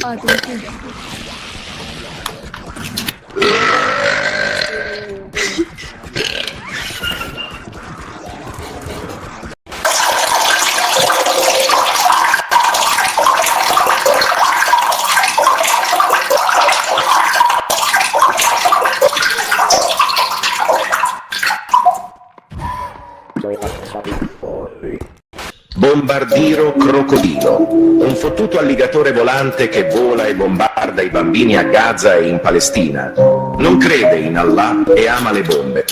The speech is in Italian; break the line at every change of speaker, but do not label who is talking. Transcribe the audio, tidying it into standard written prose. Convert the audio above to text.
Ah, thank you.
Bombardiro crocodilo, un fottuto alligatore volante che vola e bombarda i bambini a Gaza e in Palestina. Non crede in Allah e ama le bombe.